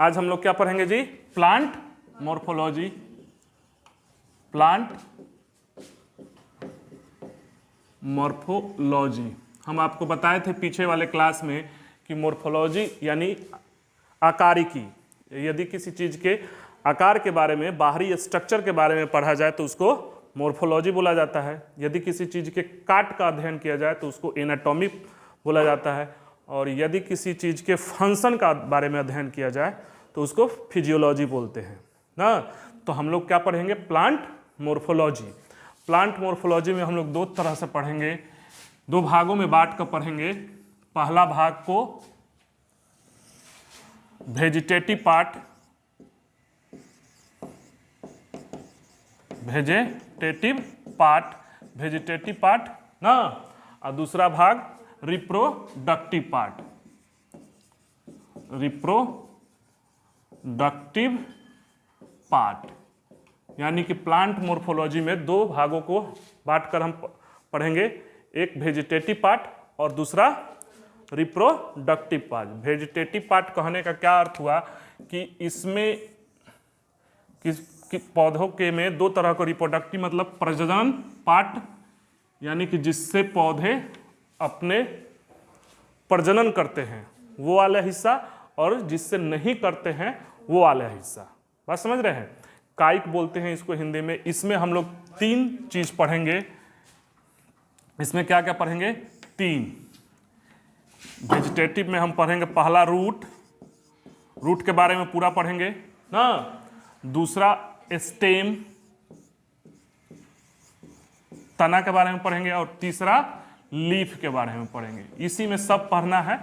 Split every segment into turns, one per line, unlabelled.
आज हम लोग क्या पढ़ेंगे जी? Plant morphology. प्लांट मॉर्फोलॉजी हम आपको बताए थे पीछे वाले क्लास में कि मॉर्फोलॉजी यानी आकारिकी। यदि किसी चीज़ के आकार के बारे में, बाहरी स्ट्रक्चर के बारे में पढ़ा जाए तो उसको मॉर्फोलॉजी बोला जाता है। यदि किसी चीज़ के काट का अध्ययन किया जाए तो उसको एनाटॉमी बोला जाता है। और यदि किसी चीज़ के फंक्शन का बारे में अध्ययन किया जाए तो उसको फिजियोलॉजी बोलते हैं ना। तो हम लोग क्या पढ़ेंगे? Plant morphology. प्लांट मॉर्फोलॉजी में हम लोग दो तरह से पढ़ेंगे, दो भागों में बांट कर पढ़ेंगे। पहला भाग को वेजिटेटिव पार्ट, वेजिटेटिव पार्ट ना, और दूसरा भाग रिप्रोडक्टिव पार्ट, रिप्रोडक्टिव पार्ट। यानी कि प्लांट मॉर्फोलॉजी में दो भागों को बांटकर हम पढ़ेंगे, एक वेजिटेटिव पार्ट और दूसरा रिप्रोडक्टिव पार्ट। वेजिटेटिव पार्ट कहने का क्या अर्थ हुआ कि इसमें पौधों के में दो तरह का रिप्रोडक्टिव मतलब प्रजनन पार्ट, यानी कि जिससे पौधे अपने प्रजनन करते हैं वो वाला हिस्सा, और जिससे नहीं करते हैं वो वाला हिस्सा। बात समझ रहे हैं? काइक बोलते हैं इसको हिंदी में। इसमें हम लोग तीन चीज पढ़ेंगे। इसमें क्या क्या पढ़ेंगे? तीन। वेजिटेटिव में हम पढ़ेंगे पहला रूट के बारे में पूरा पढ़ेंगे ना, दूसरा स्टेम तना के बारे में पढ़ेंगे, और तीसरा लीफ के बारे में पढ़ेंगे। इसी में सब पढ़ना है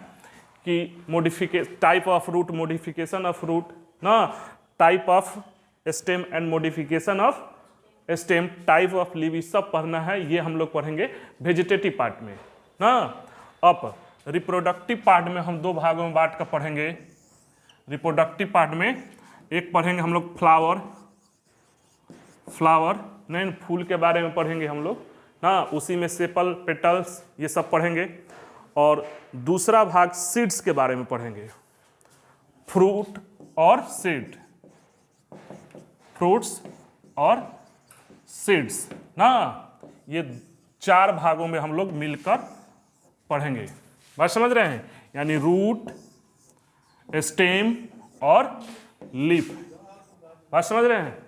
कि type of root, modification of root ना, type of stem and modification of stem, type of leaf, सब पढ़ना है। ये हम लोग पढ़ेंगे वेजिटेटिव पार्ट में ना। अब रिप्रोडक्टिव पार्ट में हम दो भागों में बांट कर पढ़ेंगे। रिप्रोडक्टिव पार्ट में एक पढ़ेंगे हम लोग फ्लावर नहीं, फूल के बारे में पढ़ेंगे हम लोग ना, उसी में सेपल, पेटल्स, ये सब पढ़ेंगे। और दूसरा भाग सीड्स के बारे में पढ़ेंगे, फ्रूट और सीड, फ्रूट्स और सीड्स ना। ये चार भागों में हम लोग मिलकर पढ़ेंगे। बात समझ रहे हैं? यानी रूट, स्टेम और लीफ। बात समझ रहे हैं?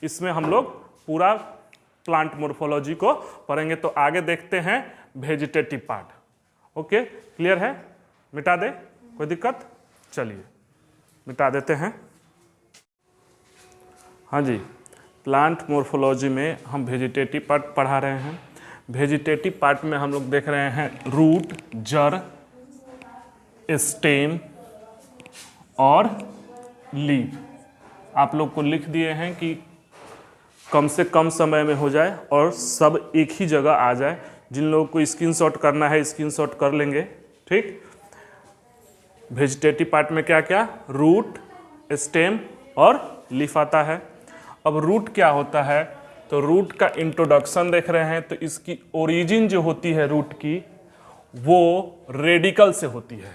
इसमें हम लोग पूरा प्लांट मॉर्फोलॉजी को पढ़ेंगे। तो आगे देखते हैं वेजिटेटिव पार्ट। ओके, क्लियर है? मिटा दे, कोई दिक्कत? चलिए मिटा देते हैं। हाँ जी, प्लांट मॉर्फोलॉजी में हम वेजिटेटिव पार्ट पढ़ा रहे हैं। वेजिटेटिव पार्ट में हम लोग देख रहे हैं रूट, जड़, स्टेम और लीफ। आप लोग को लिख दिए हैं कि कम से कम समय में हो जाए और सब एक ही जगह आ जाए। जिन लोगों को स्क्रीनशॉट करना है स्क्रीनशॉट कर लेंगे, ठीक। वेजिटेटिव पार्ट में क्या क्या? रूट, स्टेम और लीफ आता है। अब रूट क्या होता है? तो रूट का इंट्रोडक्शन देख रहे हैं। तो इसकी ओरिजिन जो होती है रूट की, वो रेडिकल से होती है।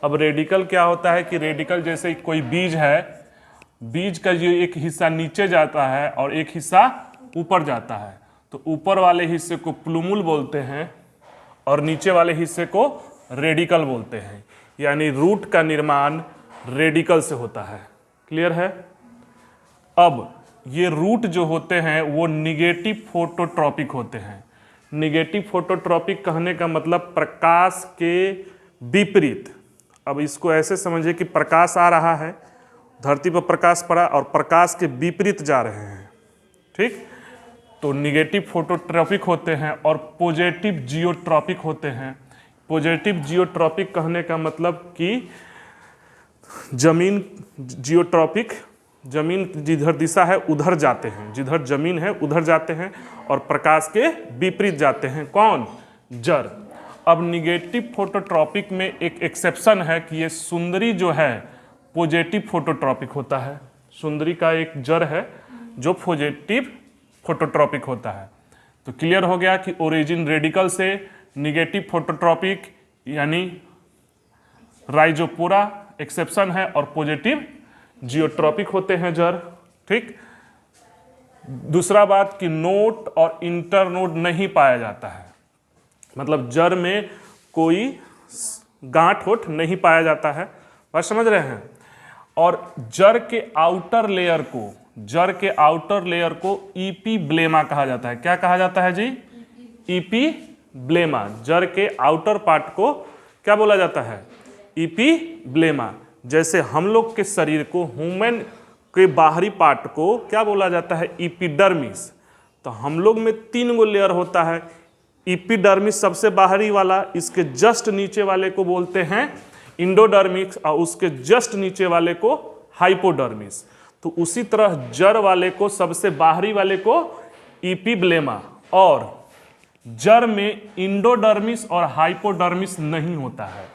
अब रेडिकल क्या होता है कि रेडिकल जैसे कोई बीज है, बीज का जो एक हिस्सा नीचे जाता है और एक हिस्सा ऊपर जाता है, तो ऊपर वाले हिस्से को प्लूमुल बोलते हैं और नीचे वाले हिस्से को रेडिकल बोलते हैं। यानी रूट का निर्माण रेडिकल से होता है। क्लियर है? अब ये रूट जो होते हैं वो निगेटिव फोटोट्रॉपिक होते हैं। निगेटिव फोटोट्रॉपिक कहने का मतलब प्रकाश के विपरीत। अब इसको ऐसे समझिए कि प्रकाश आ रहा है, धरती पर प्रकाश पड़ा और प्रकाश के विपरीत जा रहे हैं, ठीक। तो निगेटिव फोटोट्रॉपिक होते हैं और पॉजिटिव जियोट्रॉपिक होते हैं। पॉजिटिव जियोट्रॉपिक कहने का मतलब कि जमीन जियोट्रॉपिक, जमीन जिधर दिशा है उधर जाते हैं, जिधर जमीन है उधर जाते हैं, और प्रकाश के विपरीत जाते हैं। कौन? जड़। अब निगेटिव फोटोट्रॉपिक में एक एक्सेप्शन है कि ये सुंदरी जो है पॉजिटिव फोटोट्रॉपिक होता है। सुंदरी का एक जड़ है जो पॉजिटिव फोटोट्रॉपिक होता है। तो क्लियर हो गया कि ओरिजिन रेडिकल से, निगेटिव फोटोट्रॉपिक यानी राइजोपोरा एक्सेप्शन है, और पॉजिटिव जियोट्रॉपिक होते हैं जड़। ठीक, दूसरा बात कि नोट और इंटरनोड नहीं पाया जाता है, मतलब जड़ में कोई गांठ होठ नहीं पाया जाता है। बात समझ रहे हैं। और जड़ के आउटर लेयर को, जड़ के आउटर लेयर को ईपीब्लेमा कहा जाता है। क्या कहा जाता है जी? ईपीब्लेमा। जड़ के आउटर पार्ट को क्या बोला जाता है? ईपीब्लेमा। जैसे हम लोग के शरीर को, ह्यूमन के बाहरी पार्ट को क्या बोला जाता है? एपिडर्मिस। तो हम लोग में 3 गो लेयर होता है। एपिडर्मिस सबसे बाहरी वाला, इसके जस्ट नीचे वाले को बोलते हैं इंडोडर्मिस और उसके जस्ट नीचे वाले को हाइपोडर्मिस। तो उसी तरह जड़ वाले को, सबसे बाहरी वाले को एपिब्लेमा, और जड़ में इंडोडर्मिस और हाइपोडर्मिस नहीं होता है,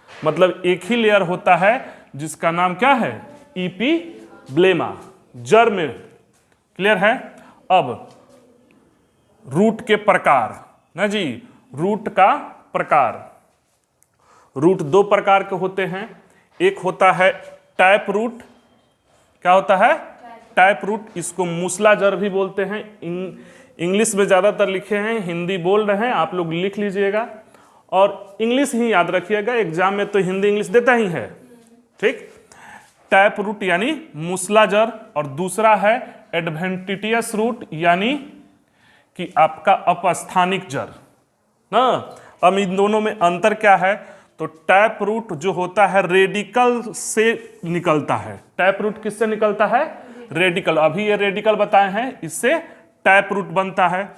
मतलब एक ही लेयर होता है जिसका नाम क्या है? एपिब्लेमा, जड़ में। क्लियर है? अब रूट के प्रकार ना जी, रूट का प्रकार। रूट 2 प्रकार के होते हैं। एक होता है टैप रूट। क्या होता है? Tap root. इसको मूसला जड़ भी बोलते हैं। इंग्लिश में ज़्यादातर लिखे हैं, हिंदी बोल रहे हैं, आप लोग लिख लीजिएगा और इंग्लिश ही याद रखिएगा, एग्जाम में तो हिंदी इंग्लिश देता ही है। ठीक, टैप रूट यानी मूसला जड़। और दूसरा है एडवेंटिटियस रूट, यानी कि आपका अपस्थानिक जड़ ना। अब इन दोनों में अंतर क्या है? तो टैप रूट जो होता है रेडिकल से निकलता है। टैप रूट किससे निकलता है? रेडिकल। अभी ये रेडिकल बताए हैं, इससे टैप रूट बनता है।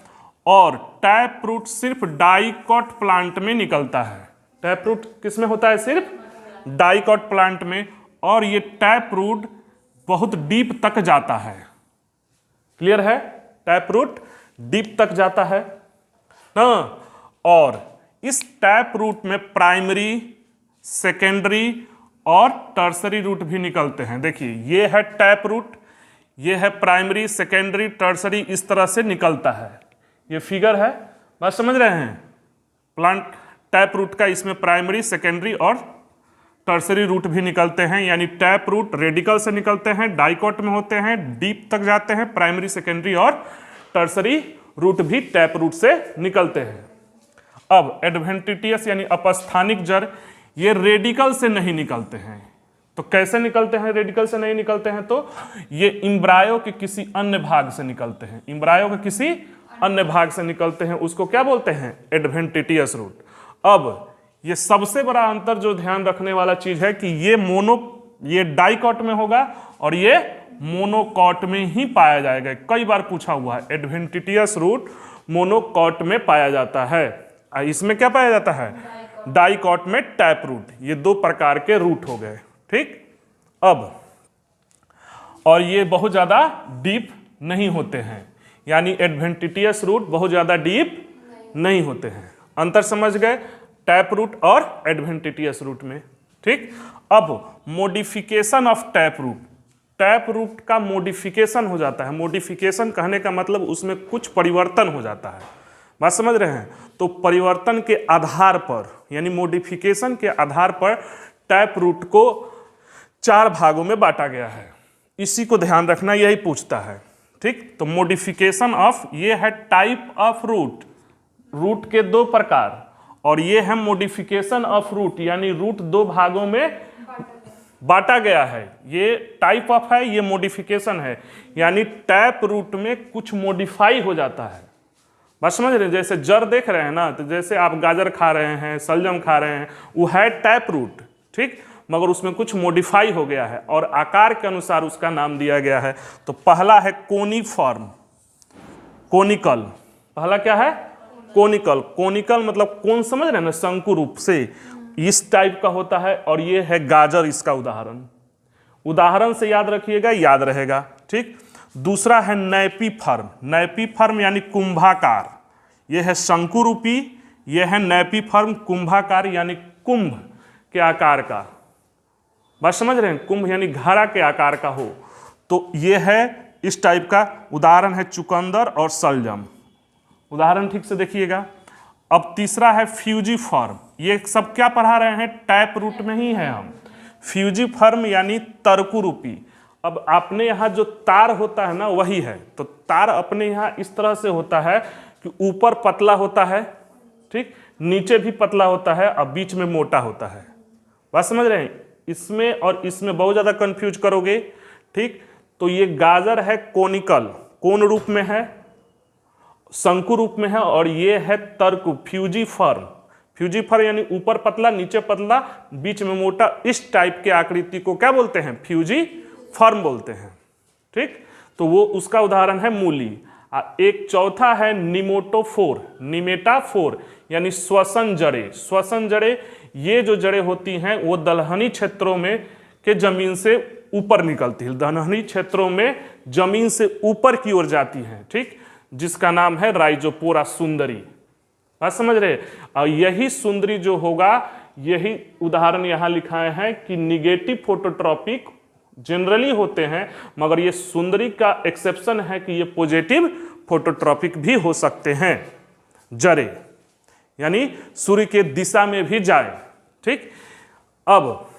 और टैप रूट सिर्फ डाइकॉट प्लांट में निकलता है। टैप रूट किस में होता है? सिर्फ डाइकॉट प्लांट में। और ये टैप रूट बहुत डीप तक जाता है। क्लियर है? टैप रूट डीप तक जाता है ना। और इस टैप रूट में प्राइमरी, सेकेंडरी और टर्सरी रूट भी निकलते हैं। देखिए, ये है टैप रूट, ये है प्राइमरी, सेकेंडरी, टर्सरी, इस तरह से निकलता है। ये फिगर है, बात समझ रहे हैं? प्लांट टैप रूट का इसमें प्राइमरी, सेकेंडरी और टर्सरी रूट भी निकलते हैं। यानी टैप रूट रेडिकल से निकलते हैं, डाइकॉट में होते हैं, डीप तक जाते हैं। प्राइमरी, सेकेंडरी और टर्सरी रूट भी टैप रूट से निकलते हैं। अब एडवेंटिटियस यानी अपस्थानिक जड़, ये रेडिकल से नहीं निकलते हैं। तो कैसे निकलते हैं? रेडिकल से नहीं निकलते हैं तो ये इम्ब्रायो के किसी अन्य भाग से निकलते हैं। इम्ब्रायो के किसी अन्य भाग से निकलते हैं, उसको क्या बोलते हैं? Adventitious root. अब ये सबसे बड़ा अंतर जो ध्यान रखने वाला चीज है कि ये डाइकॉट में होगा और ये मोनोकॉट में ही पाया जाएगा। कई बार पूछा हुआ है, एडवेंटिटियस रूट मोनोकॉट में पाया जाता है। इसमें क्या पाया जाता है? डाइकॉट में टैप रूट। ये 2 प्रकार के रूट हो गए। ठीक, अब और ये बहुत ज्यादा डीप नहीं होते हैं, यानी एडवेंटिटियस रूट बहुत ज्यादा डीप नहीं होते हैं। अंतर समझ गए टैप रूट और एडवेंटिटियस रूट में। ठीक, अब modification of tap root. Tap root का मॉडिफिकेशन हो जाता है। मॉडिफिकेशन कहने का मतलब उसमें कुछ परिवर्तन हो जाता है। बात समझ रहे हैं? तो परिवर्तन के आधार पर, यानी मॉडिफिकेशन के आधार पर टैप रूट को 4 भागों में बांटा गया है। इसी को ध्यान रखना, यही पूछता है। ठीक, तो मॉडिफिकेशन ऑफ, ये है टाइप ऑफ रूट, रूट के 2 प्रकार। और ये है मॉडिफिकेशन ऑफ रूट, यानी रूट 2 भागों में बांटा गया है। ये टाइप ऑफ है, ये मॉडिफिकेशन है, यानी टैप रूट में कुछ मॉडिफाई हो जाता है। बात समझ रहे हैं? जैसे जड़ देख रहे हैं ना, तो जैसे आप गाजर खा रहे हैं, सलजम खा रहे हैं, वो है टैप रूट। ठीक, मगर उसमें कुछ मॉडिफाई हो गया है और आकार के अनुसार उसका नाम दिया गया है। तो पहला है कोनीफॉर्म, कोनिकल। पहला क्या है? कोनिकल। कोनिकल मतलब कोन, समझ रहे हैं ना, शंकु रूप से इस टाइप का होता है। और ये है गाजर, इसका उदाहरण से याद रखिएगा, याद रहेगा। ठीक, दूसरा है नैपीफर्म। नैपीफर्म यानी कुंभाकार। यह है शंकु रूपी, यह है नैपीफर्म कुंभाकार, यानी कुंभ के आकार का। बात समझ रहे हैं? कुंभ यानी घड़ा के आकार का हो, तो यह है इस टाइप का। उदाहरण है चुकंदर और सलजम। उदाहरण ठीक से देखिएगा। अब तीसरा है फ्यूजीफॉर्म। ये सब क्या पढ़ा रहे हैं? टैप रूट में ही है हम। फ्यूजीफॉर्म यानी तरकु रूपी। अब आपने यहाँ जो तार होता है ना वही है, तो तार अपने यहाँ इस तरह से होता है कि ऊपर पतला होता है, ठीक, नीचे भी पतला होता है और बीच में मोटा होता है। बात समझ रहे हैं? इसमें और इसमें बहुत ज़्यादा कंफ्यूज करोगे, ठीक। तो ये गाजर है कोनिकल, कोन रूप में है, शंकु रूप में है, और ये है तर्क फ्यूजीफर्म। फ्यूजीफर्म यानी ऊपर पतला नीचे पतला बीच में मोटा, इस टाइप के आकृति को क्या बोलते हैं? फ्यूजीफर्म बोलते हैं, ठीक। तो वो उसका उदाहरण है मूली। एक चौथा है निमोटोफोर, निमेटाफोर यानी श्वसन जड़ें। श्वसन जड़ें, ये जो जड़ें होती हैं वो दलहनी क्षेत्रों में के जमीन से ऊपर निकलती है, दलहनी क्षेत्रों में जमीन से ऊपर की ओर जाती हैं, ठीक, जिसका नाम है राइजोपोरा सुंदरी। बात समझ रहे? और यही सुंदरी जो होगा, यही उदाहरण यहाँ लिखाए हैं कि निगेटिव फोटोट्रॉपिक जनरली होते हैं, मगर ये सुंदरी का एक्सेप्शन है कि ये पॉजिटिव फोटोट्रॉपिक भी हो सकते हैं। जड़ें यानी सूर्य के दिशा में भी जाए, ठीक। अब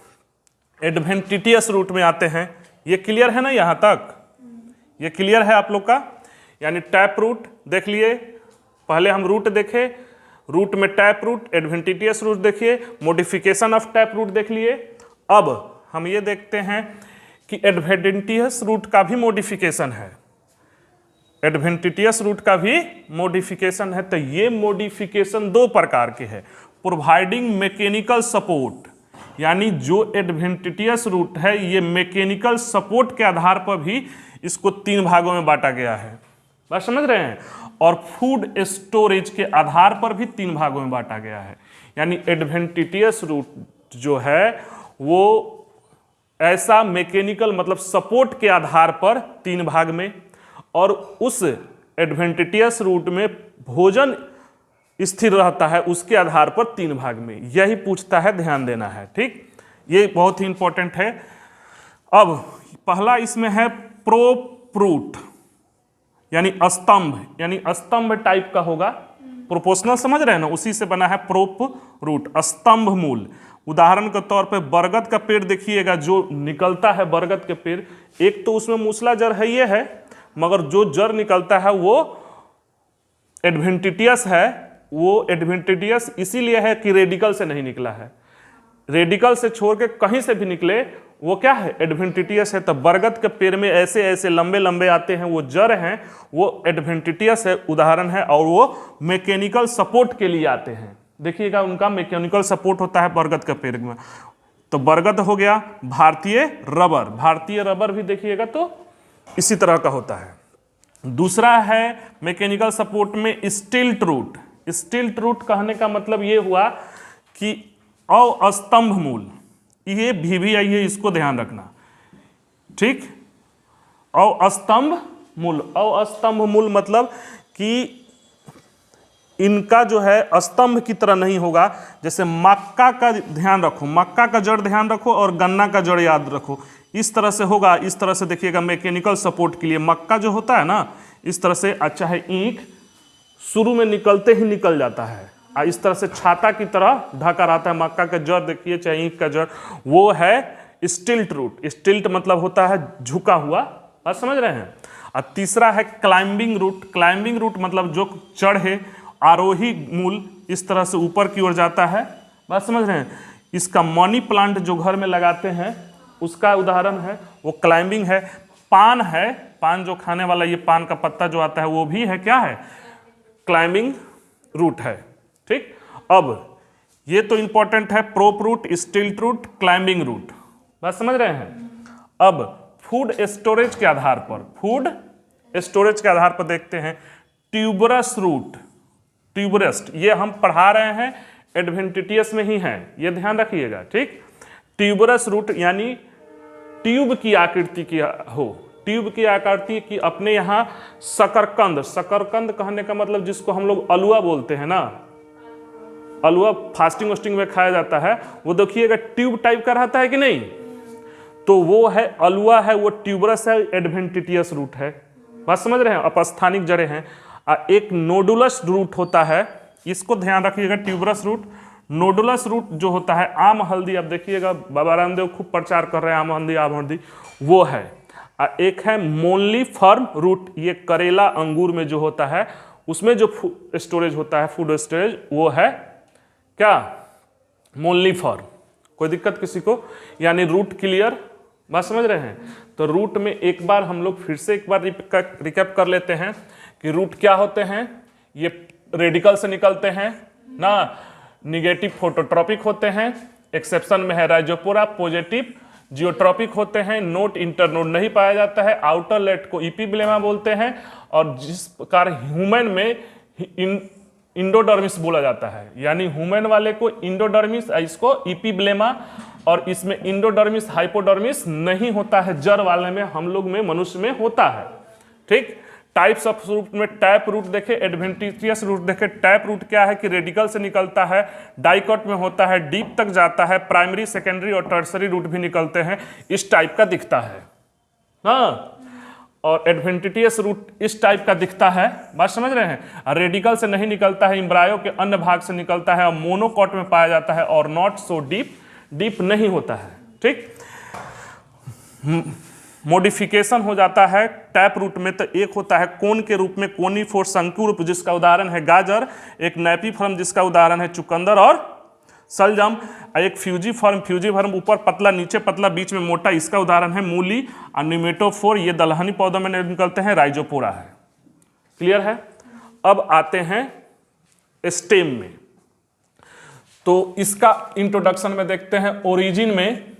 एडवेंटिटियस रूट में आते हैं। ये क्लियर है ना? यहाँ तक ये क्लियर है आप लोग का? यानी टैप रूट देख लिए, पहले हम रूट देखे, रूट में टैप रूट, एडवेंटिटियस रूट देखिए, मॉडिफिकेशन ऑफ टैप रूट देख लिए। अब हम ये देखते हैं कि एडवेंटिटियस रूट का भी मॉडिफिकेशन है, एडवेंटिटियस रूट का भी मॉडिफिकेशन है। तो ये मॉडिफिकेशन दो प्रकार के हैं। प्रोवाइडिंग मैकेनिकल सपोर्ट, यानी जो एडवेंटिटियस रूट है ये मैकेनिकल सपोर्ट के आधार पर भी इसको 3 भागों में बांटा गया है। बात समझ रहे हैं? और फूड स्टोरेज के आधार पर भी 3 भागों में बांटा गया है। यानी एडवेंटिटियस रूट जो है वो ऐसा मैकेनिकल मतलब सपोर्ट के आधार पर 3 भाग में, और उस एडवेंटिटियस रूट में भोजन स्थिर रहता है उसके आधार पर 3 भाग में। यही पूछता है, ध्यान देना है, ठीक। ये बहुत ही इंपॉर्टेंट है। अब पहला इसमें है प्रोप्रूट यानी स्तंभ, यानी स्तंभ टाइप का होगा, प्रोपोर्शनल समझ रहे हैं ना, उसी से बना है प्रोप्रूट, स्तंभ मूल। उदाहरण के तौर पे बरगद का पेड़ देखिएगा, जो निकलता है बरगद के पेड़, एक तो उसमें मूसला जड़ है, ये है, मगर जो जड़ निकलता है वो एडवेंटिटियस है। वो एडवेंटिटियस इसीलिए है कि रेडिकल से नहीं निकला है, रेडिकल से छोड़ के कहीं से भी निकले वो क्या है? एडवेंटिटियस है। तो बरगद के पेड़ में ऐसे ऐसे लंबे लंबे आते हैं, वो जड़ हैं, वो एडवेंटिटियस है, उदाहरण है। और वो मैकेनिकल सपोर्ट के लिए आते हैं, देखिएगा उनका मैकेनिकल सपोर्ट होता है बरगद के पेड़ में। तो बरगद हो गया। भारतीय रबर, भारतीय रबर भी देखिएगा तो इसी तरह का होता है। दूसरा है मैकेनिकल सपोर्ट में स्टिल्ट रूट। स्टिल्ट रूट कहने का मतलब ये हुआ कि अस्तंभ मूल, ये भी आई है, इसको ध्यान रखना, ठीक। अस्तंभ मूल, अस्तंभ मूल मतलब कि इनका जो है स्तंभ की तरह नहीं होगा। जैसे मक्का का ध्यान रखो, मक्का का जड़ ध्यान रखो और गन्ना का जड़ याद रखो, इस तरह से होगा। इस तरह से देखिएगा मैकेनिकल सपोर्ट के लिए मक्का जो होता है ना, इस तरह से, अच्छा है, ईंख शुरू में निकलते ही निकल जाता है, और इस तरह से छाता की तरह ढका रहता है। मक्का का जड़ देखिए, चाहे ईंख का जड़, वो है स्टिल्ट रूट। स्टिल्ट मतलब होता है झुका हुआ, बात समझ रहे हैं। और तीसरा है क्लाइंबिंग रूट। क्लाइंबिंग रूट मतलब जो चढ़े, आरोही मूल इस तरह से ऊपर की ओर जाता है, बात समझ रहे हैं। इसका मनी प्लांट जो घर में लगाते हैं उसका उदाहरण है, वो क्लाइंबिंग है। पान है, पान जो खाने वाला, ये पान का पत्ता जो आता है वो भी है, क्या है? क्लाइंबिंग रूट है, ठीक। अब ये तो इंपॉर्टेंट है, prop root, stilt root, climbing root, बात समझ रहे हैं। अब फूड स्टोरेज के आधार पर, फूड स्टोरेज के आधार पर देखते हैं ट्यूबरस रूट। ट्यूबरस्ट ये हम पढ़ा रहे हैं, एडवेंटिटियस में ही है, ये ध्यान रखिएगा, ठीक। ट्यूबरस रूट यानी ट्यूब की आकृति की हो, ट्यूब की आकृति की। अपने यहाँ शकरकंद, शकरकंद कहने का मतलब जिसको हम लोग अलुआ बोलते हैं ना, अलुआ फास्टिंग वास्टिंग में खाया जाता है, वो देखिएगा ट्यूब टाइप का रहता है कि नहीं, तो वो है अलुआ है, वो ट्यूबरस है, एडवेंटिटियस रूट है, बात समझ रहे हैं। अपस्थानिक जड़ें हैं। एक नोडुलस रूट होता है, इसको ध्यान रखिएगा, ट्यूबरस रूट। नोडुलस रूट जो होता है, आम हल्दी, आप देखिएगा बाबा रामदेव खूब प्रचार कर रहे हैं आम हल्दी, आम हल्दी, वो है। और एक है मोनली फर्म रूट। ये करेला अंगूर में जो होता है उसमें जो स्टोरेज होता है, फूड स्टोरेज, वो है क्या, मोनली फर्म। कोई दिक्कत किसी को? यानी रूट क्लियर, बात समझ रहे हैं? तो रूट में एक बार हम लोग फिर से एक बार रिकैप कर लेते हैं कि रूट क्या होते हैं। ये रेडिकल से निकलते हैं ना, निगेटिव फोटोट्रॉपिक होते हैं, एक्सेप्शन में है राइजोपोरा, पॉजिटिव जियोट्रॉपिक होते हैं, नोट इंटरनोड नहीं पाया जाता है, आउटर लेट को इपीब्लेमा बोलते हैं, और जिस प्रकार ह्यूमन में इंडोडर्मिस बोला जाता है, यानी ह्यूमन वाले को इंडोडर्मिस, इसको इपीब्लेमा, और इसमें इंडोडर्मिस हाइपोडर्मिस नहीं होता है, जड़ वाले में, हम लोग में, मनुष्य में होता है। ठीक। टाइप्स ऑफ रूट में टैप रूट देखे, एडवेंटिशियस रूट देखे। टैप रूट क्या है कि रेडिकल से निकलता है, डाइकॉट में होता है, डीप तक जाता है, प्राइमरी सेकेंडरी और टर्सरी रूट भी निकलते हैं, इस टाइप का दिखता है। हाँ, और एडवेंटिशियस रूट इस टाइप का दिखता है, बात समझ रहे हैं? और रेडिकल से नहीं निकलता है, एम्ब्रायो के अन्य भाग से निकलता है और मोनोकॉट में पाया जाता है, और नॉट सो डीप, डीप नहीं होता है। ठीक। मॉडिफिकेशन हो जाता है टैप रूट में, तो एक होता है कोन के रूप में, कोनिफोर शंकु रूप, जिसका उदाहरण है गाजर, एक नैपीफॉर्म जिसका उदाहरण है चुकंदर और सलजम, एक फ्यूजीफॉर्म ऊपर पतला नीचे पतला बीच में मोटा, इसका उदाहरण है मूली, और निमेटोफोर, ये दलहनी पौधों में निकलते हैं, राइजोपोरा है। क्लियर है? अब आते हैं स्टेम में, तो इसका इंट्रोडक्शन में देखते हैं ओरिजिन में।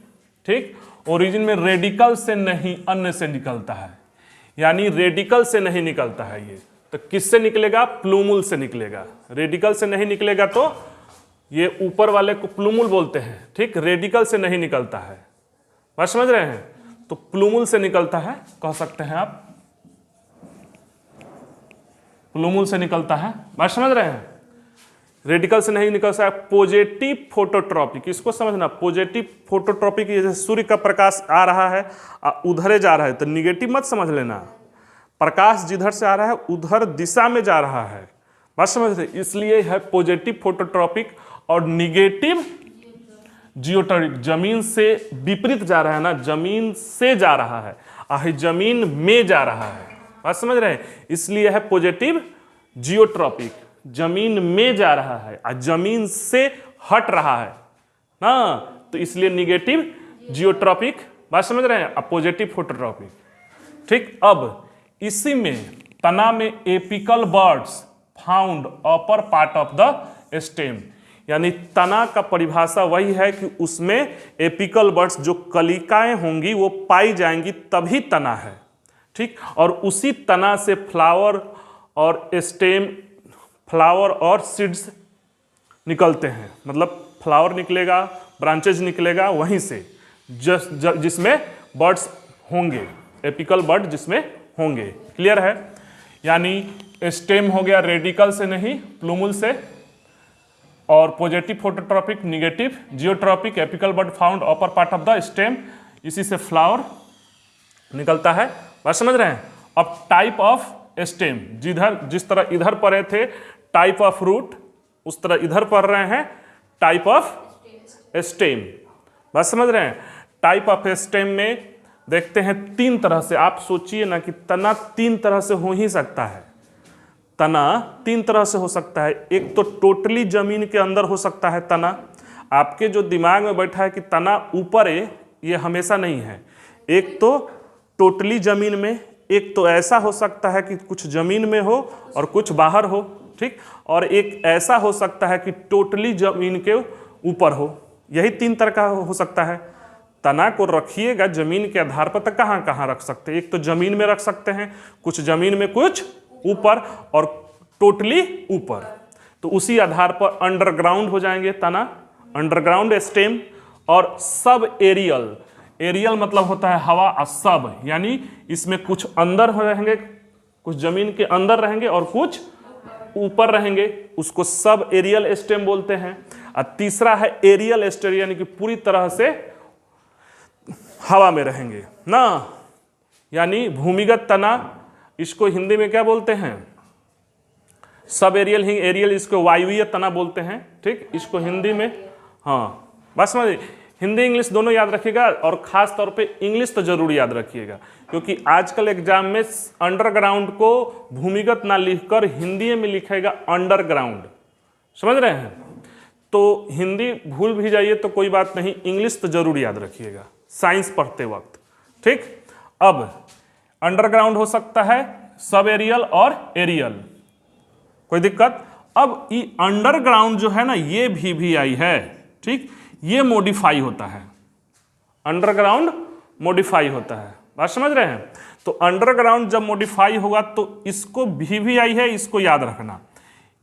ठीक। ओरिजिन में रेडिकल से नहीं, अन्य से निकलता है, यानी रेडिकल से नहीं निकलता है ये, तो किससे निकलेगा? प्लूमुल से निकलेगा। रेडिकल से नहीं निकलेगा तो ये ऊपर वाले को प्लूमुल बोलते हैं। ठीक। रेडिकल से नहीं निकलता है, बात समझ रहे हैं? तो प्लूमुल से निकलता है, कह सकते हैं आप, प्लूमुल से निकलता है, बात समझ रहे हैं? रेडिकल से नहीं निकल सकता। पॉजिटिव फोटोट्रॉपिक, इसको समझना, पॉजिटिव फोटोट्रॉपिक, जैसे सूर्य का प्रकाश आ रहा है उधरे जा रहा है, तो निगेटिव मत समझ लेना, प्रकाश जिधर से आ रहा है उधर दिशा में जा रहा है, बात समझ रहे? इसलिए है पॉजिटिव फोटोट्रॉपिक। और निगेटिव जियोट्रॉपिक, जमीन से विपरीत जा रहा है ना, जमीन से जा रहा है, जमीन में जा रहा है, बात समझ रहे हैं? इसलिए है पॉजिटिव जियोट्रॉपिक, जमीन में जा रहा है और जमीन से हट रहा है ना, तो इसलिए निगेटिव जियोट्रॉपिक, बात समझ रहे हैं? Positive phototropic. ठीक। अब इसी में तना में apical birds found upper part of the stem, यानी तना का परिभाषा वही है कि उसमें एपिकल बर्ड्स, जो कलिकाएं होंगी वो पाई जाएंगी, तभी तना है। ठीक। और उसी तना से फ्लावर और स्टेम, फ्लावर और सीड्स निकलते हैं, मतलब फ्लावर निकलेगा, ब्रांचेज निकलेगा वहीं से, जिसमें बर्ड्स होंगे, एपिकल बर्ड जिसमें होंगे। क्लियर है? यानी स्टेम हो गया रेडिकल से नहीं, प्लूमुल से, और positive phototropic, negative geotropic, apical bud found upper part of the stem, इसी से फ्लावर निकलता है, बात समझ रहे हैं? अब टाइप ऑफ स्टेम, जिस तरह इधर पढ़े थे टाइप ऑफ रूट, उस तरह इधर पढ़ रहे हैं टाइप ऑफ स्टेम, बात समझ रहे हैं? टाइप ऑफ स्टेम में देखते हैं तीन तरह से। आप सोचिए ना कि तना तीन तरह से हो ही सकता है, तना तीन तरह से हो सकता है। एक तो टोटली जमीन के अंदर हो सकता है तना, आपके जो दिमाग में बैठा है कि तना ऊपर है, ये हमेशा नहीं है। एक तो टोटली जमीन में, एक तो ऐसा हो सकता है कि कुछ जमीन में हो और कुछ बाहर हो। ठीक। और एक ऐसा हो सकता है कि टोटली जमीन के ऊपर हो। यही तीन तरह का हो सकता है। तना को रखिएगा जमीन के आधार पर, तो कहाँ कहाँ रख सकते हैं? एक तो जमीन में रख सकते हैं, कुछ जमीन में, कुछ ऊपर, और टोटली ऊपर, तो उसी आधार पर अंडरग्राउंड हो जाएंगे तना, अंडरग्राउंड स्टेम। और सब एरियल, एरियल मतलब होता है हवा, और सब यानी इसमें कुछ अंदर रहेंगे, कुछ जमीन के अंदर रहेंगे और कुछ ऊपर रहेंगे, उसको सब एरियल स्टेम बोलते हैं। और तीसरा है एरियल स्टेम, यानी कि पूरी तरह से हवा में रहेंगे ना, यानी भूमिगत तना, इसको हिंदी में क्या बोलते हैं? सब एरियल ही, एरियल इसको वायुवीय तना बोलते हैं। ठीक। इसको हिंदी में, हाँ बस समझिए, हिंदी इंग्लिश दोनों याद रखिएगा, और खास तौर पे इंग्लिश तो जरूर याद रखिएगा, क्योंकि आजकल एग्जाम में अंडरग्राउंड को भूमिगत ना लिखकर हिंदी में लिखेगा अंडरग्राउंड, समझ रहे हैं। तो हिंदी भूल भी जाइए तो कोई बात नहीं, इंग्लिश तो जरूर याद रखिएगा साइंस पढ़ते वक्त, ठीक। अब अंडरग्राउंड हो सकता है सब एरियल और एरियल, कोई दिक्कत। अब ये अंडरग्राउंड जो है ना, ये VVI है, ठीक, ये मॉडिफाई होता है, अंडरग्राउंड मॉडिफाई होता है, बात समझ रहे हैं। तो अंडरग्राउंड जब मॉडिफाई होगा तो इसको VVI है, इसको याद रखना।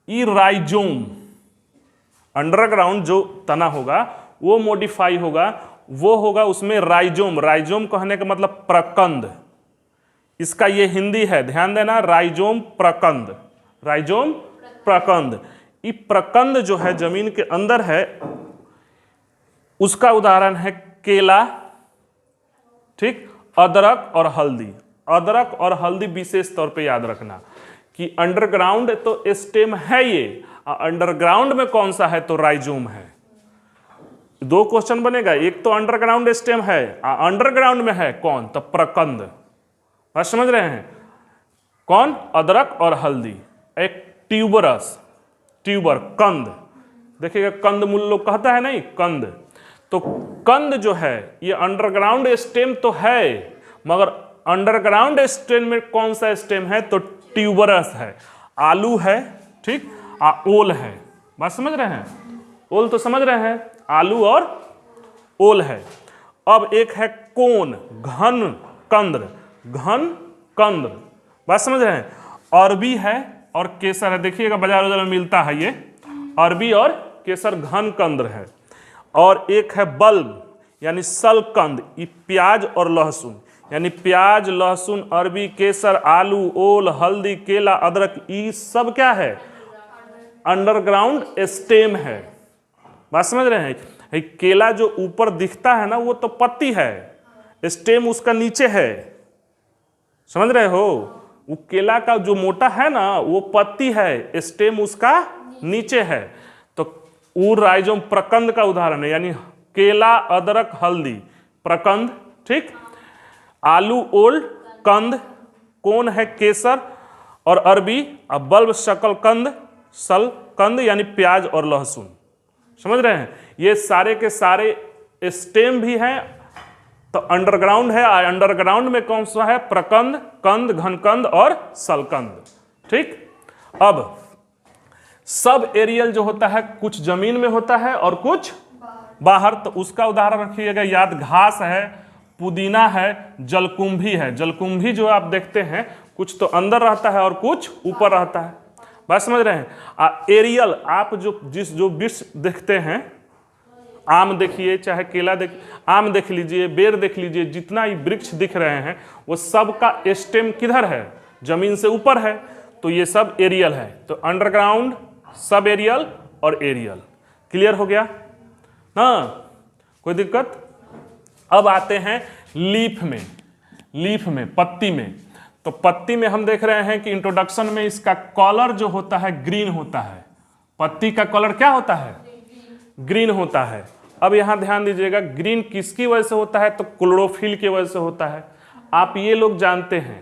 ये राइजोम, अंडरग्राउंड जो तना होगा वो मॉडिफाई होगा, वो होगा उसमें राइजोम। राइजोम कहने का मतलब प्रकंद, इसका ये हिंदी है, ध्यान देना, राइजोम प्रकंद, राइजोम प्रकंद। ये प्रकंद जो है जमीन के अंदर है, उसका उदाहरण है केला, ठीक, अदरक और हल्दी। अदरक और हल्दी विशेष तौर पे याद रखना कि अंडरग्राउंड तो स्टेम है ये, अंडरग्राउंड में कौन सा है तो राइजोम है। दो क्वेश्चन बनेगा, एक तो अंडरग्राउंड स्टेम है, अंडरग्राउंड में है कौन तो प्रकंद, बात समझ रहे हैं, कौन, अदरक और हल्दी। एक ट्यूबरस, ट्यूबर कंद, देखिएगा कंद मूल लोग कहता है नहीं, कंद। तो कंद जो है ये अंडरग्राउंड स्टेम तो है, मगर अंडरग्राउंड स्टेम में कौन सा स्टेम है तो ट्यूबरस है। आलू है, ठीक, ओल है, बात समझ रहे हैं, ओल तो समझ रहे हैं, आलू और ओल है। अब एक है कोन, घन कंद, घन कंद, बात समझ रहे हैं। अरबी है और केसर है, देखिएगा बाजार में मिलता है ये, अरबी और केसर घन कंद है। और एक है बल्ब यानी सलकंद, ये प्याज और लहसुन, यानी प्याज, लहसुन, अरबी, केसर, आलू, ओल, हल्दी, केला, अदरक, ये सब क्या है, अंडरग्राउंड स्टेम है, बात समझ रहे हैं। केला जो ऊपर दिखता है ना वो तो पत्ती है, स्टेम उसका नीचे है, समझ रहे हो। वो केला का जो मोटा है ना वो पत्ती है, स्टेम उसका नीचे है। तो वो राइजोम प्रकंद का उदाहरण है, यानी केला, अदरक, हल्दी, प्रकंद, ठीक। आलू, ओल, कंद, कौन है केसर और अरबी, अब बल्ब, शकलकंद, सलकंद यानी प्याज और लहसुन, समझ रहे हैं। ये सारे के सारे स्टेम भी हैं तो अंडरग्राउंड है, अंडरग्राउंड में कौन सा है, प्रकंद, कंद, घनकंद और सलकंद, ठीक। अब सब एरियल जो होता है कुछ जमीन में होता है और कुछ बाहर, तो उसका उदाहरण रखिएगा याद, घास है, पुदीना है, जलकुंभी है। जलकुंभी जो आप देखते हैं कुछ तो अंदर रहता है और कुछ ऊपर रहता है, बात समझ रहे हैं। एरियल आप जो वृक्ष देखते हैं, आम देखिए चाहे केला देखिए, आम देख लीजिए, बेर देख लीजिए, जितना ही वृक्ष दिख रहे हैं वो सब का स्टेम किधर है, जमीन से ऊपर है, तो ये सब एरियल है। तो अंडरग्राउंड, सब एरियल और एरियल, क्लियर हो गया ना, कोई दिक्कत। अब आते हैं लीफ में, लीफ में, पत्ती में। तो पत्ती में हम देख रहे हैं कि इंट्रोडक्शन में इसका कलर जो होता है ग्रीन होता है, पत्ती का कलर क्या होता है, ग्रीन होता है। अब यहां ध्यान दीजिएगा, ग्रीन किसकी वजह से होता है तो क्लोरोफिल की वजह से होता है। आप ये लोग जानते हैं,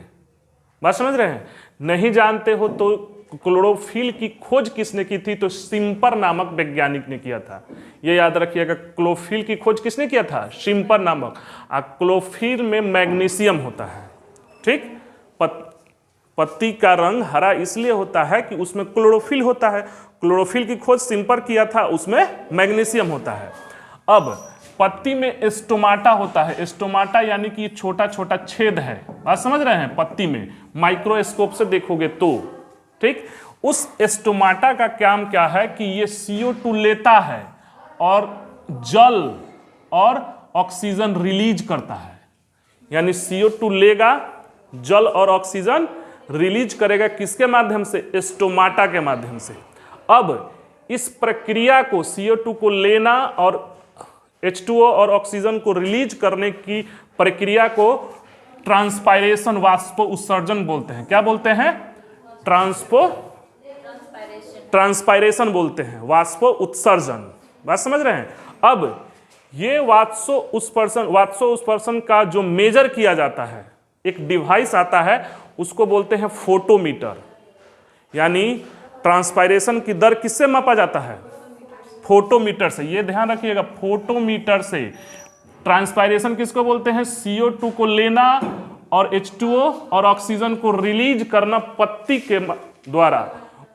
बात समझ रहे हैं। नहीं जानते हो तो क्लोरोफिल की खोज किसने की थी तो शिम्पर नामक वैज्ञानिक ने किया था, ये याद रखिएगा। क्लोरोफिल की खोज किसने किया था, शिम्पर नामक। क्लोरोफिल में मैग्नीशियम होता है, ठीक। पत्ती का रंग हरा इसलिए होता है कि उसमें क्लोरोफिल होता है। क्लोरोफिल की खोज शिम्पर किया था, उसमें मैग्नीशियम होता है। अब पत्ती में स्टोमाटा होता है, स्टोमाटा यानी कि छोटा छोटा छेद है, बात समझ रहे हैं। पत्ती में माइक्रोस्कोप से देखोगे तो, ठीक। उस स्टोमाटा का काम क्या है कि ये CO2 लेता है और जल और ऑक्सीजन रिलीज करता है, यानी CO2 लेगा, जल और ऑक्सीजन रिलीज करेगा, किसके माध्यम से, स्टोमाटा के माध्यम से। अब इस प्रक्रिया को CO2 को लेना और H2O और ऑक्सीजन को रिलीज करने की प्रक्रिया को ट्रांसपायरेशन, वाष्प उत्सर्जन बोलते हैं। क्या बोलते हैं, ट्रांसपायरेशन बोलते हैं, वाष्प उत्सर्जन, बात समझ रहे हैं। अब ये वात्सोत्सर्जन का जो मेजर किया जाता है, एक डिवाइस आता है, उसको बोलते हैं फोटोमीटर। यानी ट्रांसपायरेशन की दर किससे मापा जाता है? फोटोमीटर से। ये ध्यान रखिएगा, फोटोमीटर से। ट्रांसपायरेशन किसको बोलते हैं? CO2 को लेना और H2O और ऑक्सीजन को रिलीज करना पत्ती के द्वारा,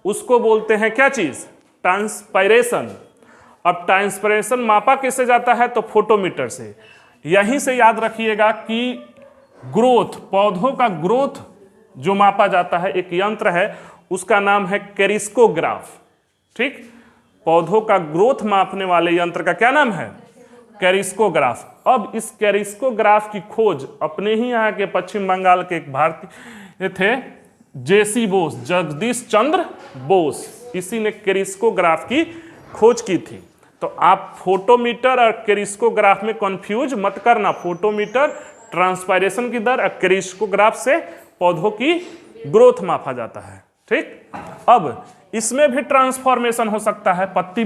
उसको बोलते हैं क्या चीज? ट्रांसपायरेशन। अब ट्रांसपायरेशन मापा किससे जाता है? तो फोटोमीटर से। यहीं से याद रखिएगा कि ग्रोथ, पौधों का ग्रोथ जो मापा जाता है, एक यंत्र है, उसका नाम है कैरिस्कोग्राफ। ठीक, पौधों का ग्रोथ मापने वाले यंत्र का क्या नाम है? कैरिस्कोग्राफ। अब इस कैरिस्कोग्राफ की खोज अपने ही यहाँ के पश्चिम बंगाल के एक भारतीय थे, JC बोस, जगदीश चंद्र बोस, इसी ने कैरिस्कोग्राफ की खोज की थी। तो आप फोटोमीटर और कैरिस्कोग्राफ में कंफ्यूज मत करना। फोटोमीटर ट्रांसपायरेशन की दर, और कैरिस्कोग्राफ से पौधों की ग्रोथ मापा जाता है। ठीक, अब इसमें भी ट्रांसफॉर्मेशन हो सकता है, पत्ती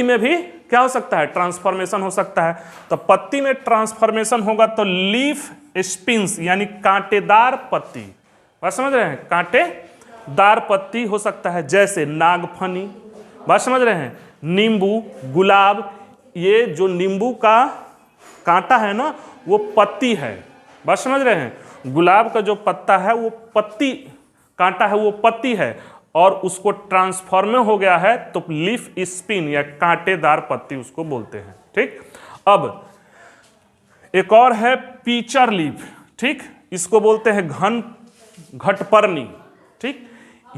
में भी क्या हो सकता है? ट्रांसफॉर्मेशन हो सकता है। तो पत्ती में ट्रांसफॉर्मेशन होगा तो लीफ स्पिन्स यानी कांटेदार पत्ती, बात समझ रहे हैं? कांटेदार पत्ती हो सकता है, जैसे नागफनी, बात समझ रहे हैं? नींबू, गुलाब। ये जो नींबू का कांटा है ना, वो पत्ती है, बात समझ रहे हैं? गुलाब का जो पत्ता है वो पत्ती, कांटा है वो पत्ती है, और उसको ट्रांसफॉर्म हो गया है तो लीफ स्पिन या कांटेदार पत्ती उसको बोलते हैं। ठीक, अब एक और है पीचर लीफ। ठीक, इसको बोलते हैं घन घटपर्णी। ठीक,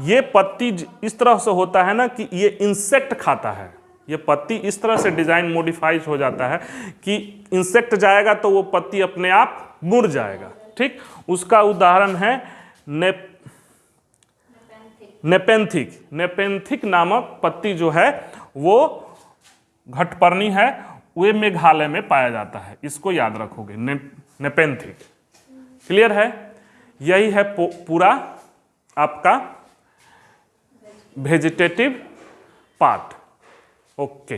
ये पत्ती इस तरह से होता है ना कि ये इंसेक्ट खाता है। ये पत्ती इस तरह से डिजाइन मॉडिफाइड हो जाता है कि इंसेक्ट जाएगा तो वो पत्ती अपने आप मुड़ जाएगा। ठीक, उसका उदाहरण है नेपेंथिक नामक पत्ती जो है वो घटपर्णी है, वे मेघालय में पाया जाता है। इसको याद रखोगे, नेपेंथिक। क्लियर है? यही है पूरा आपका वेजिटेटिव पार्ट। ओके।